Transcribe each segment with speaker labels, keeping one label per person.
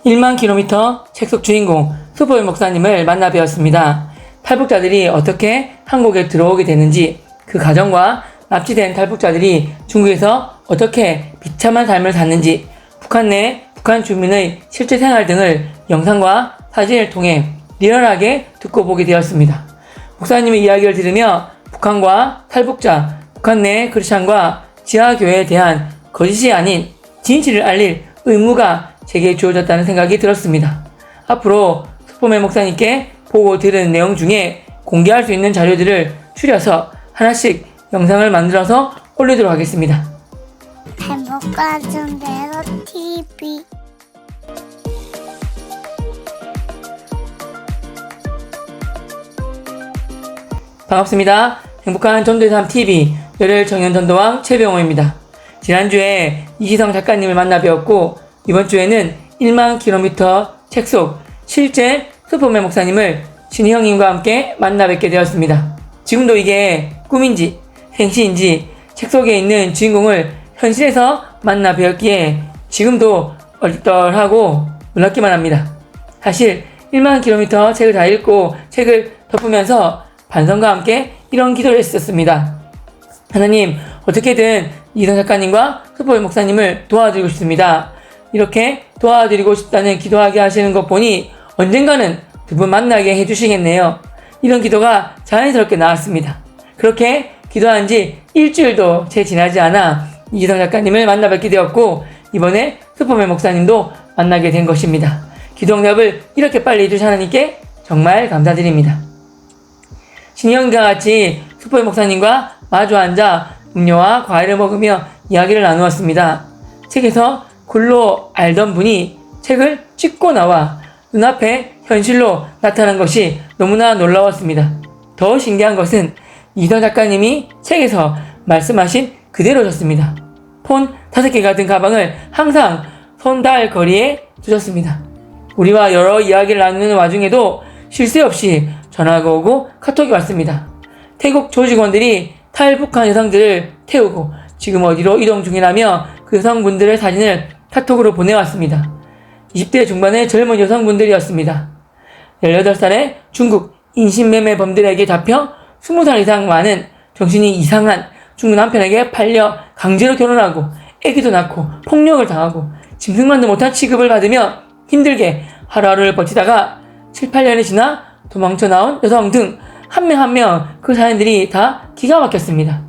Speaker 1: 1만 킬로미터 책 속 주인공 수포의 목사님을 만나 뵈었습니다. 탈북자들이 어떻게 한국에 들어오게 되는지, 그 가정과 납치된 탈북자들이 중국에서 어떻게 비참한 삶을 사는지, 북한 내 북한 주민의 실제 생활 등을 영상과 사진을 통해 리얼하게 듣고 보게 되었습니다. 목사님의 이야기를 들으며 북한과 탈북자, 북한 내 크리스찬과 지하교회에 대한 거짓이 아닌 진실을 알릴 의무가 제게 주어졌다는 생각이 들었습니다. 앞으로 수포맨 목사님께 보고 들은 내용 중에 공개할 수 있는 자료들을 추려서 하나씩 영상을 만들어서 올리도록 하겠습니다.
Speaker 2: 행복한 대로 TV.
Speaker 1: 반갑습니다. 행복한 전도의 삶 TV 열혈 청년 전도왕 최병호입니다. 지난주에 이시성 작가님을 만나 뵈었고, 이번 주에는 1만 킬로미터 책 속 실제 수포맨 목사님을 신희영님과 함께 만나 뵙게 되었습니다. 지금도 이게 꿈인지 생시인지 책 속에 있는 주인공을 현실에서 만나 뵈었기에 지금도 얼떨하고 놀랍기만 합니다. 사실 1만 킬로미터 책을 다 읽고 책을 덮으면서 반성과 함께 이런 기도를 했었습니다. 하나님, 어떻게든 이성 작가님과 수포맨 목사님을 도와드리고 싶습니다. 이렇게 도와드리고 싶다는 기도하게 하시는 것 보니 언젠가는 두 분 만나게 해주시겠네요. 이런 기도가 자연스럽게 나왔습니다. 그렇게 기도한 지 일주일도 채 지나지 않아 이성 작가님을 만나 뵙게 되었고, 이번에 수포맨 목사님도 만나게 된 것입니다. 기도 응답을 이렇게 빨리 해주신 하나님께 정말 감사드립니다. 신희영과 같이 수포맨 목사님과 마주 앉아 음료와 과일을 먹으며 이야기를 나누었습니다. 책에서 글로 알던 분이 책을 찍고 나와 눈앞에 현실로 나타난 것이 너무나 놀라웠습니다. 더 신기한 것은 이성 작가님이 책에서 말씀하신 그대로셨습니다. 폰 5개가 든 가방을 항상 손달 거리에 두셨습니다. 우리와 여러 이야기를 나누는 와중에도 쉴 새 없이 전화가 오고 카톡이 왔습니다. 태국 조직원들이 탈북한 여성들을 태우고 지금 어디로 이동 중이라며 그 여성분들의 사진을 카톡으로 보내왔습니다. 20대 중반의 젊은 여성분들이었습니다. 18살의 중국 인신매매범들에게 잡혀 20살 이상 많은 정신이 이상한 중국 남편에게 팔려 강제로 결혼하고 아기도 낳고 폭력을 당하고 짐승만도 못한 취급을 받으며 힘들게 하루하루를 버티다가 7, 8년이 지나 도망쳐 나온 여성 등 한 명 한 명 그 사연들이 다 기가 막혔습니다.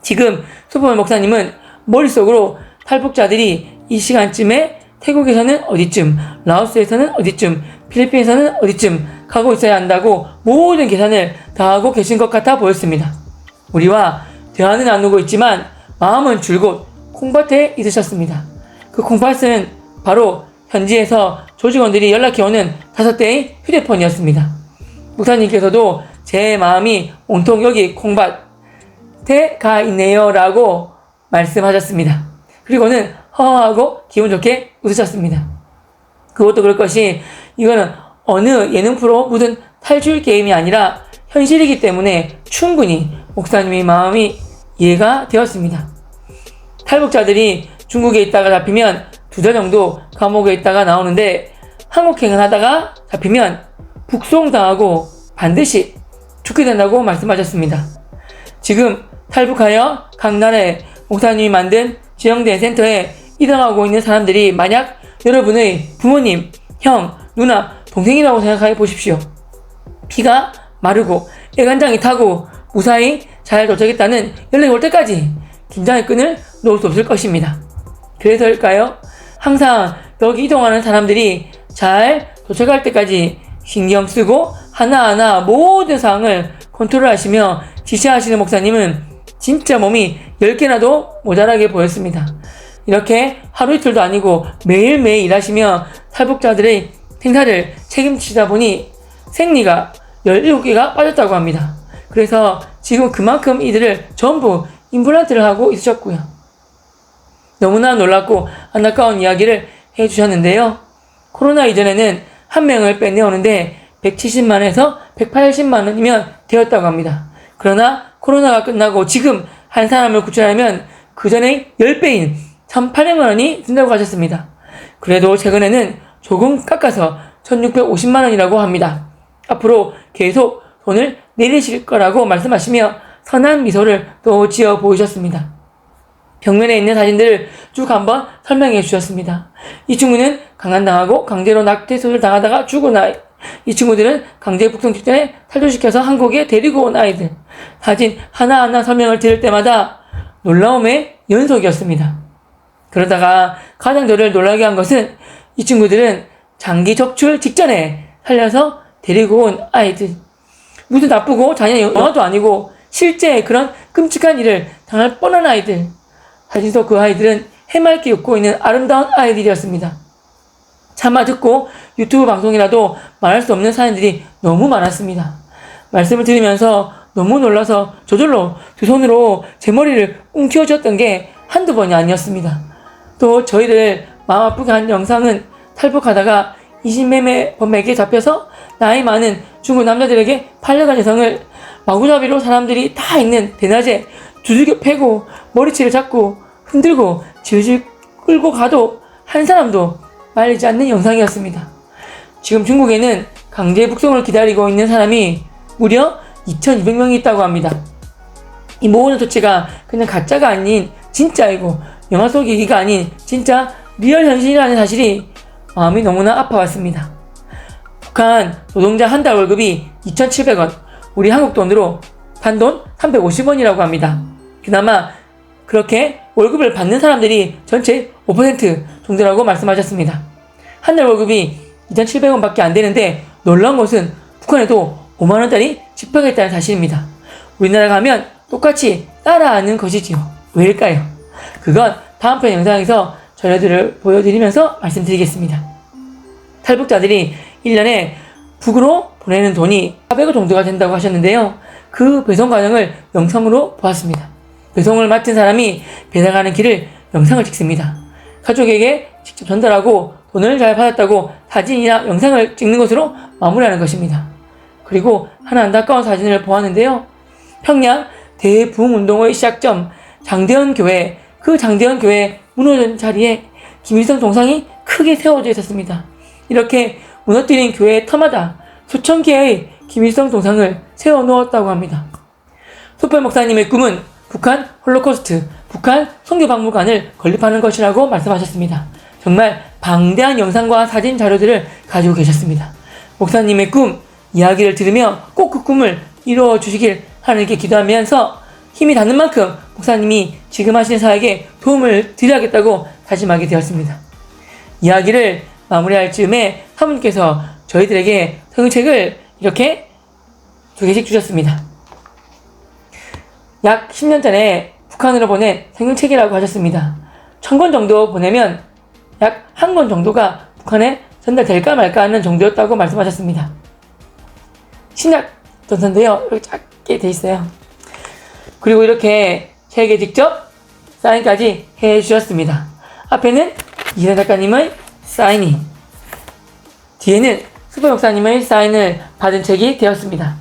Speaker 1: 지금 수포맨 목사님은 머릿속으로 탈북자들이 이 시간쯤에 태국에서는 어디쯤, 라오스에서는 어디쯤, 필리핀에서는 어디쯤 가고 있어야 한다고 모든 계산을 다 하고 계신 것 같아 보였습니다. 우리와 대화는 나누고 있지만 마음은 줄곧 콩밭에 있으셨습니다. 그 콩밭은 바로 현지에서 조직원들이 연락해 오는 5대의 휴대폰이었습니다. 목사님께서도 제 마음이 온통 여기 콩밭에 가 있네요 라고 말씀하셨습니다. 그리고는 허허하고 기분 좋게 웃으셨습니다. 그것도 그럴 것이, 이거는 어느 예능 프로 무슨 탈출 게임이 아니라 현실이기 때문에 충분히 목사님의 마음이 이해가 되었습니다. 탈북자들이 중국에 있다가 잡히면 2달 정도 감옥에 있다가 나오는데, 한국행을 하다가 잡히면 북송당하고 반드시 죽게 된다고 말씀하셨습니다. 지금 탈북하여 강남에 목사님이 만든 지정된 센터에 이동하고 있는 사람들이 만약 여러분의 부모님, 형, 누나, 동생이라고 생각해 보십시오. 피가 마르고 애간장이 타고 무사히 잘 도착했다는 연락이 올 때까지 긴장의 끈을 놓을 수 없을 것입니다. 그래서일까요? 항상 여기 이동하는 사람들이 잘 도착할 때까지 신경 쓰고 하나하나 모든 상황을 컨트롤하시며 지시하시는 목사님은 진짜 몸이 10개나도 모자라게 보였습니다. 이렇게 하루 이틀도 아니고 매일매일 일하시며 탈북자들의 생사를 책임지다 보니 생리가 17개가 빠졌다고 합니다. 그래서 지금 그만큼 이들을 전부 임플란트를 하고 있으셨고요. 너무나 놀랍고 안타까운 이야기를 해주셨는데요. 코로나 이전에는 한 명을 빼내오는데 170만에서 180만원이면 되었다고 합니다. 그러나 코로나가 끝나고 지금 한 사람을 구출하려면 그 전에 10배인 1,800만원이 든다고 하셨습니다. 그래도 최근에는 조금 깎아서 1650만 원이라고 합니다. 앞으로 계속 돈을 내리실 거라고 말씀하시며 선한 미소를 또 지어 보이셨습니다. 벽면에 있는 사진들을 쭉 한번 설명해 주셨습니다. 이 친구는 강간당하고 강제로 낙태수술 당하다가 죽은 아이. 이 친구들은 강제 북송 직전에 탈주시켜서 한국에 데리고 온 아이들. 사진 하나하나 설명을 들을 때마다 놀라움의 연속이었습니다. 그러다가 가장 저를 놀라게 한 것은 이 친구들은 장기 적출 직전에 살려서 데리고 온 아이들. 무슨 나쁘고 잔인한 영화도 아니고 실제 그런 끔찍한 일을 당할 뻔한 아이들. 사진 속 그 아이들은 해맑게 웃고 있는 아름다운 아이들이었습니다. 차마 듣고 유튜브 방송이라도 말할 수 없는 사연들이 너무 많았습니다. 말씀을 들으면서 너무 놀라서 저절로 두 손으로 제 머리를 움켜쥐었던 게 한두 번이 아니었습니다. 또 저희를 마음 아프게 한 영상은 탈북하다가 이신매매 범에게 잡혀서 나이 많은 중국 남자들에게 팔려간 여성을 마구잡이로 사람들이 다 있는 대낮에 두들겨 패고 머리채를 잡고 흔들고 질질 끌고 가도 한 사람도 말리지 않는 영상이었습니다. 지금 중국에는 강제 북송을 기다리고 있는 사람이 무려 2200명이 있다고 합니다. 이 모든 조치가 그냥 가짜가 아닌 진짜이고 영화 속 얘기가 아닌 진짜 리얼 현실이라는 사실이 마음이 너무나 아파왔습니다. 북한 노동자 한 달 월급이 2,700원, 우리 한국 돈으로 단돈 350원이라고 합니다. 그나마 그렇게 월급을 받는 사람들이 전체 5% 정도라고 말씀하셨습니다. 한 달 월급이 2,700원밖에 안 되는데 놀라운 것은 북한에도 5만원짜리 지표가 있다는 사실입니다. 우리나라 가면 똑같이 따라하는 것이지요. 왜일까요? 그건 다음 편 영상에서 전해들을 보여드리면서 말씀드리겠습니다. 탈북자들이 1년에 북으로 보내는 돈이 400원 정도가 된다고 하셨는데요. 그 배송 과정을 영상으로 보았습니다. 배송을 맡은 사람이 배달가는 길을 영상을 찍습니다. 가족에게 직접 전달하고 돈을 잘 받았다고 사진이나 영상을 찍는 것으로 마무리하는 것입니다. 그리고 하나 안타까운 사진을 보았는데요. 평양 대부흥운동의 시작점 장대현 교회, 그 장대현 교회 무너진 자리에 김일성 동상이 크게 세워져 있었습니다. 이렇게 무너뜨린 교회의 터마다 수천 개의 김일성 동상을 세워 놓았다고 합니다. 소별 목사님의 꿈은 북한 홀로코스트, 북한 선교박물관을 건립하는 것이라고 말씀하셨습니다. 정말 방대한 영상과 사진 자료들을 가지고 계셨습니다. 목사님의 꿈, 이야기를 들으며 꼭 그 꿈을 이루어 주시길 하나님께 기도하면서 힘이 닿는 만큼 목사님이 지금 하시는 사역에 도움을 드려야겠다고 다짐하게 되었습니다. 이야기를 마무리할 즈음에 사모님께서 저희들에게 성경책을 이렇게 2개씩 주셨습니다. 약 10년 전에 북한으로 보낸 성경책이라고 하셨습니다. 1000권 정도 보내면 약 1권 정도가 북한에 전달될까 말까 하는 정도였다고 말씀하셨습니다. 신약 전서인데요. 이렇게 작게 돼 있어요. 그리고 이렇게 책에 직접 사인까지 해주셨습니다. 앞에는 이현 작가님의 사인이, 뒤에는 수보 목사님의 사인을 받은 책이 되었습니다.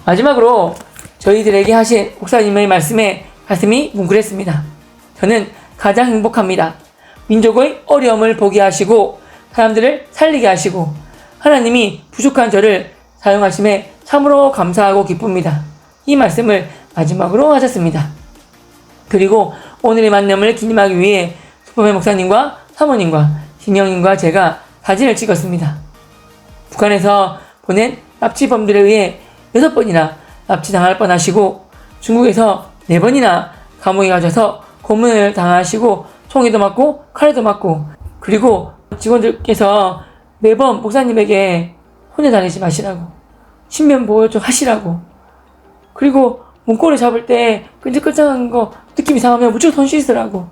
Speaker 1: 마지막으로 저희들에게 하신 목사님의 말씀에 가슴이 뭉클했습니다. 저는 가장 행복합니다. 민족의 어려움을 보게 하시고 사람들을 살리게 하시고 하나님이 부족한 저를 사용하심에 참으로 감사하고 기쁩니다. 이 말씀을 마지막으로 하셨습니다. 그리고 오늘의 만남을 기념하기 위해 수포맨 목사님과 사모님과 신영님과 제가 사진을 찍었습니다. 북한에서 보낸 납치범들에 의해 6번이나 납치당할 뻔하시고 중국에서 4번이나 감옥에 가셔서 고문을 당하시고 총에도 맞고 칼에도 맞고, 그리고 직원들께서 매번 목사님에게 혼내 다니지 마시라고, 신변보호 좀 하시라고, 그리고 문고리 잡을 때 끈적끈적한 거 느낌 이상하면 무조건 손 씻으라고,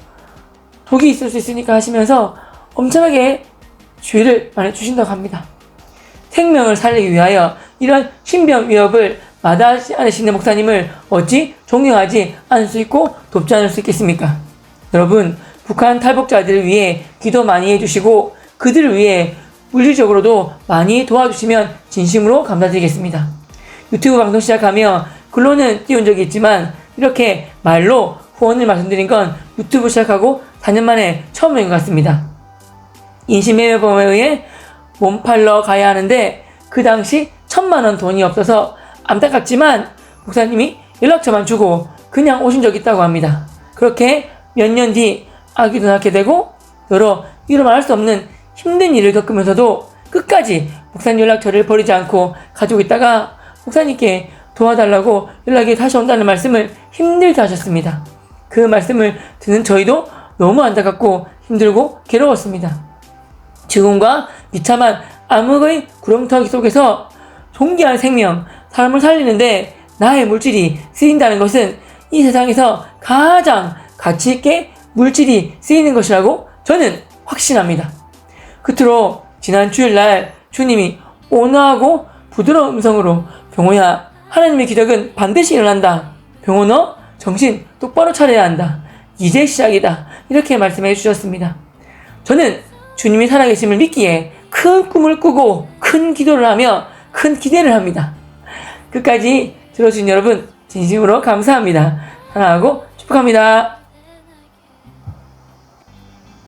Speaker 1: 독이 있을 수 있으니까 하시면서 엄청나게 주의를 많이 주신다고 합니다. 생명을 살리기 위하여 이런 신변 위협을 마다하지 않으시는 목사님을 어찌 존경하지 않을 수 있고 돕지 않을 수 있겠습니까? 여러분, 북한 탈북자들을 위해 기도 많이 해주시고 그들을 위해 물리적으로도 많이 도와주시면 진심으로 감사드리겠습니다. 유튜브 방송 시작하며 글로는 띄운 적이 있지만 이렇게 말로 후원을 말씀드린 건 유튜브 시작하고 4년 만에 처음인 것 같습니다. 인신매매범에 의해 몸팔러 가야 하는데 그 당시 1,000만 원 돈이 없어서 안타깝지만 목사님이 연락처만 주고 그냥 오신 적이 있다고 합니다. 그렇게 몇 년 뒤 아기도 낳게 되고 여러 이루 말할 수 없는 힘든 일을 겪으면서도 끝까지 목사님 연락처를 버리지 않고 가지고 있다가 목사님께 도와달라고 연락이 다시 온다는 말씀을 힘들게 하셨습니다. 그 말씀을 듣는 저희도 너무 안타깝고 힘들고 괴로웠습니다. 죽음과 비참한 암흑의 구렁텅이 속에서 존귀한 생명, 사람을 살리는데 나의 물질이 쓰인다는 것은 이 세상에서 가장 가치 있게 물질이 쓰이는 것이라고 저는 확신합니다. 끝으로 지난 주일날 주님이 온화하고 부드러운 음성으로 병호야, 하나님의 기적은 반드시 일어난다. 병호 너 정신 똑바로 차려야 한다. 이제 시작이다. 이렇게 말씀해 주셨습니다. 저는 주님이 살아계심을 믿기에 큰 꿈을 꾸고 큰 기도를 하며 큰 기대를 합니다. 끝까지 들어주신 여러분 진심으로 감사합니다. 사랑하고 축복합니다.